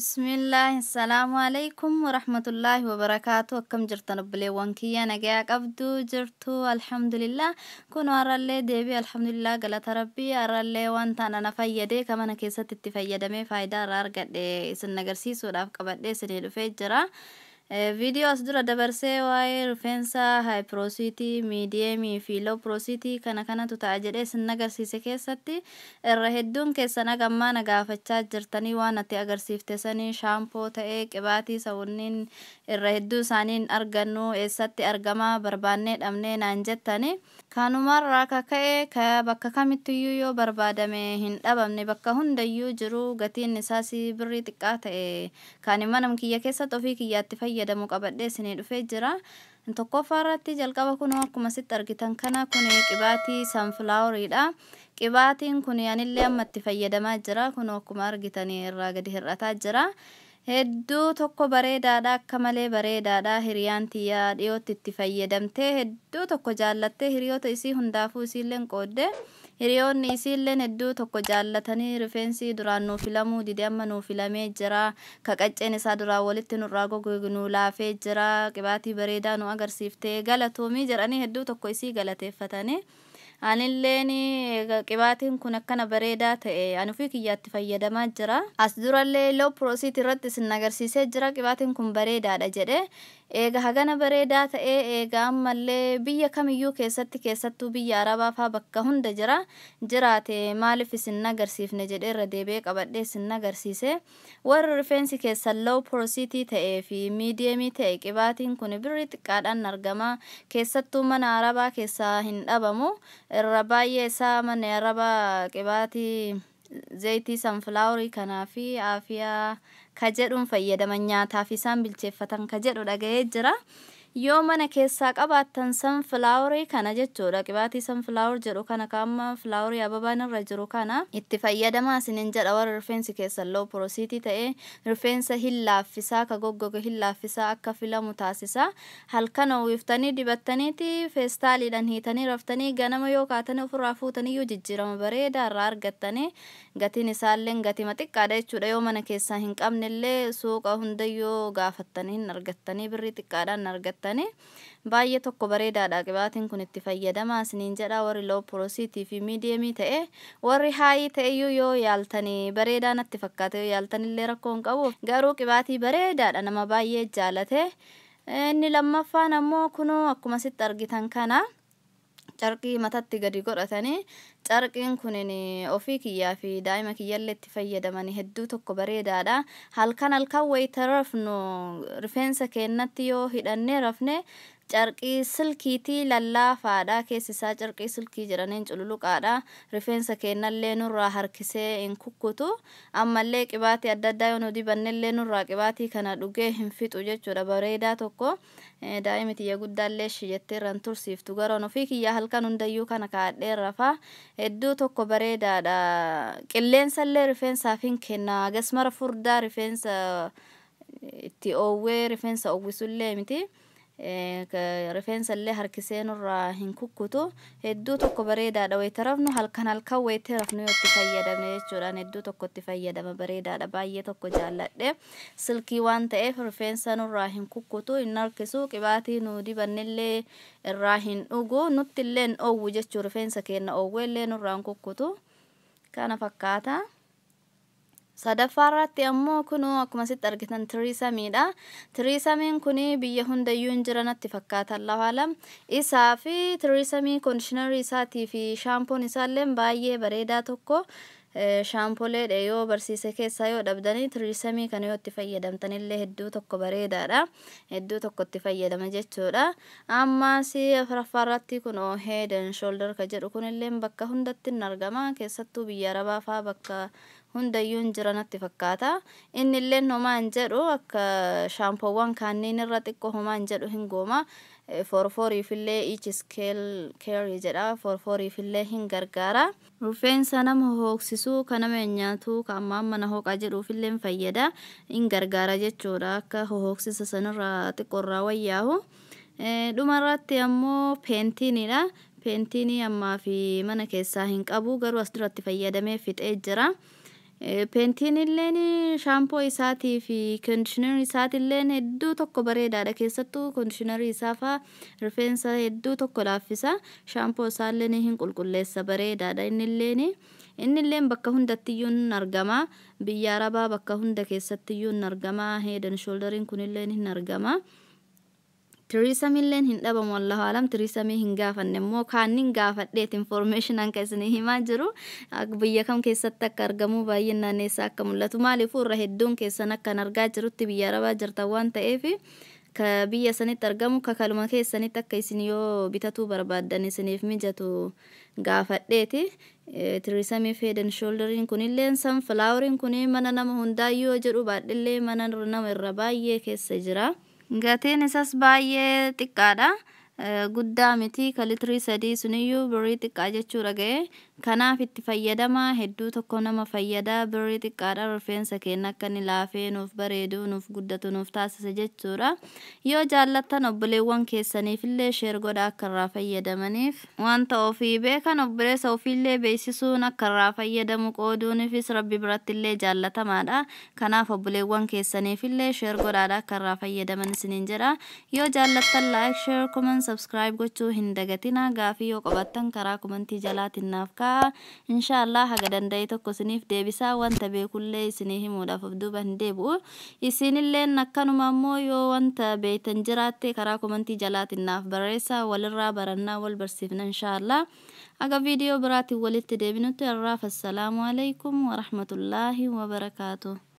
Bismillah, assalamu alaikum wa rahmatullahi wa barakatuh. Akkam jirtan obboleewwan kiyya nagaa qabdu jirtu alhamdulillah. Kun harallee deebi alhamdulillah galata rabbii harallee wanta ana fayyade kamana keessatti itti fayyadamee faayidaa irraa argadhe isin agarsiisuudhaaf qabadhee isinii dhufee jira. Video as dura dabarsee waa'ee rifeensa high porosity, medium fi low porosity kanatu ta'a jedhee isin agarsiise keessatti irra hedduun keessan agammaa na gaafachaa jirtanii waan ati agarsiifte sanii shaampoo ta'ee qibaatii sawunniin irra hedduu isaaniin argannu eessatti argamaa barbaannee dhabnee naan jettani. Kanumarraa kaka'ee bakka kamittiyyuu yoo barbaadame hin dhabamne bakka hundayyuu jiru gatiin isaas birrii xiqqaa ta'e kan mana kiyya keessatti ofii kiyyaatti fayyadamu qabadhee isinii dhufee jira. Tokkoffaa irratti jalqaba kun akkuma sitti argitan kana kun qibaatii sunfloweridha. Qibaatiin kun anillee amma itti fayyadamaa jira. Kun akkuma argitan irraa gadi hir'ataa jira. Hedduu tokko bareedaadha akka malee bareedaadha. Hiriyaan tiyyaa dhiyootti itti fayyadamtee hedduu tokko jaallattee hiriyoota isii hundaafuu isiilleen qoodde. Hiriyoonni isiilleen hedduu tokko jaallatanii rifeensi duraan nuu filamuu dide amma nuu filamee jira. Qacceen isaa duraan walitti nurraa gogu nuu laafee jira. Qibaatii bareedaa nu agarsiiftee galatoomii jedhanii hedduu tokko isii galateeffatanii. Anilleen qibaatiin kun akkana bareedaa ta'e ani ofii kiyyaatti fayyadamaa jira. As durallee low porosity irratti isin agarsiisee jira. Qibaatiin kun bareedaadha jedhe. Eega hagana bareedaa ta'e eega ammallee biyya kamiyyuu keessattuu biyya Arabaa faa bakka hunda jiraate maaliif isin agarsiifne jedhee irra deebi'ee qabadhee isin agarsiise. Warri rifeensi keessan low porosity ta'ee fi medium ta'e qibaatiin kun birrii xiqqaadhaan argama. Keessattuu mana Arabaa keessaa hin dhabamu. Irra baay'ee isaa mana Arabaa qibaatii zayitii sunflowerii kanaa fi aafiyaa ka jedhuun fayyadaman nyaataaf isaan bilcheeffatan ka jedhu dhaga'ee jira. Yoo mana keessaa qabaattan sunflowerii kana jechuudha qibaatii sunflower jedhu kana kaamma flowerii ababaan irra jiru kana itti fayyadamaa isinin jedha warra rifeensi keessan low porosity ta'e rifeensa hin laaffisaa ka goggoge hin laaffisaa akka filamu taasisa. Halkan uwwiftanii dibattaniiti feestaaliidhaan hiitanii raftanii ganama yoo kaatanii ofirraa fuutanii yoo jijjiirama bareedaa irraa argattanii gatiin isaallee gatima xiqqaadha jechuudha. Yoo mana keessaa hin qabnellee suuqa hundayyoo gaafattanii hin argattanii birrii xiqqaadhaan argattanii. Baay'ee tokko bareedaadha qibaatiin kun itti fayyadamaa isiniin jedha warri low porosity fi medium ta'e warri high ta'eyyuu yoo yaaltanii bareedaa natti fakkaate yoo yaaltanillee rakkoo hin qabu garuu qibaatii bareedaadha nama baay'ee jaalate. Inni lammaffaan ammoo kunoo akkuma sitti argitan kana carqii matatti gadi godhatanii carqiin kunin ofii kiyyaa fi daa'ima kiyyallee itti fayyadamanii hedduu tokko bareedaadha. Halkan wayita rafnu rifeensa keenyatti yoo hidhannee rafne carqii silkiitii lallaafaadha. Keessi isaa carqii silkii jedhaniin cululuqaadha. Rifeensa keenyallee nurraa harkisee hin kukkutu. Ammallee qibaatii adda addaa yoo nu dibannellee nurraa qibaatii kana dhugee hin fixu jechuudha. Bareedaa tokko daa'imni tiyya guddaallee jettee irraan tursiiftu garoon ofii kiyyaa halkan hundayyuu kana kaadhee rafaa hedduu tokko bareedaadha. Qilleensallee rifeensaaf hin kenna. Gasmara furdaa rifeensa itti oowwee rifeensa oowwisullee miti. Rifeensa illee harkisee nurraa hin kukkutu hedduu tokko bareedaadha. Wayita rafnu halkan wayitee rafnu yoo itti fayyadamne jechuudhaan hedduu tokko itti fayyadama bareedaadha. Baay'ee tokko jaalladhe silkii waan ta'eef rifeensa nurraa hin kukkutu hin harkisu qibaatii nu dibannillee irraa hin dhugu nutti illee hin oowwu jechuu rifeensa keenya oowweellee nurraa hin kukkutu kana fakkaata. Sadaffaarratti ammoo kunoo akkuma sitti argitan tiriisamiidha. Tiriisamiin kun biyya hundayyuu hin jiran natti fakkaata Allahu alam. Isaa fi tiriisamii kondishinarii isaatii fi shaampoon isaallee baay'ee bareedaa tokko. Shaampoleedha yoo barsiise keessaa yoo dhabdanii tiriisamii kana yoo itti fayyadamtanillee hedduu tokko bareedaadha. Hedduu tokko itti fayyadama jechuudha. Ammas afuraffaarratti kunoo head and shoulder ka jedhu kunillee bakka hundatti hin argama. Keessattuu biyya Arabaa faa bakka hundayyuu hin jiran natti fakkaata. Innillee homaa hin jedhu akka shaampoowwan kanneen irra xiqqoo homaa hin jedhu hin gooma. Forforiifillee each scale carry jedha. Forforiifillee hin gargaara. Rifeensa nama hoksisuu kan nama nyaatu kan mana hoqaa jedhuufillee hin fayyada. Hin gargaara jechuudha akka hoksisa sanirraa xiqqoorraa wayyaahu. Dhumarratti ammoo peentiinidha. Peentinii ammaa fi mana keessaa hin qabu garuu as duratti fayyadamee fixee jira. Pentiin illeen shaampoo isaatii fi conditioner isaati illeen hedduu tokko bareedaadha. Keessattuu conditioner isaa faa rifeensa hedduu tokko laaffisa. Shaampoo isaa illeen hin qulqulleessa bareedaadha. Inni illeen bakka hundattiyyuu hin argama. Biyya Arabaa bakka hunda keessattiyyuu hin argama. Head and shoulderiin kun illeen hin argama. Tiriisamilleen hin dhabamu wallahu alam. Tiriisamii hin gaafanne immoo kaannin gaafadheet information hanqa isinii himaa jiru. Biyya kam keessatti akka argamu baay'inaan eessa akka mul'atu maaliifuu irra hedduun keessan akkan argaa jirutti biyya Arabaa jirtan waan ta'eef ka biyya sanitti argamu ka kaluma keessanitti akka isin yoo bitatuu barbaaddan isiniif mijatu gaafadheeti. Tiriisamii Head and Shoulderiin kunilleen sunfloweriin kun mana nama hundaayyuu jedhu baadhillee mana nama irra baay'ee keessa jira. Gatiin isaas baay'ee xiqqaadha. Guddaa miti ka litrii 3 suniyyuu birrii xiqqaa jechuudha ga'e. Kanaaf itti fayyadamaa hedduu tokko nama fayyada birrii xiqqaadha. Rifeensa keenya akka inni laafee nuuf bareedu nuuf guddatu nuuf taasisa jechuudha. Yoo jaallattan obboleewwan keessaniifillee sheer godhaa akka irraa fayyadamaniif. Wanta ofii beekan obboleessa ofiillee beeksisuun akka irraa fayyadamu qooduunifis Rabbi birattillee jaallatamaadha. Kanaaf obboleewwan keessaniifillee sheer godhaadha akka irraa fayyadaman isiniin jedha. Yoo jaallattan like, share, comment, subscribe gochuu hin dagatina. Gaafii yoo qabattan karaa komentii jalaatiin naaf kaa'aa. Inshallah haga danda'e tokko isiniif deebisaa wanta beekullee isinii himuudhaaf of duuba hin deebi'u. Isinillee akkanuma immoo yoo wanta beektan jiraatte karaa komentii jalaatiin naaf barreessaa walirraa barannaa wal barsiifna inshallah. Haga viidiyoo biraatiin walitti deebinutti irraaf assalaamu alaykum wa rahmatullahi wa barakaatuh.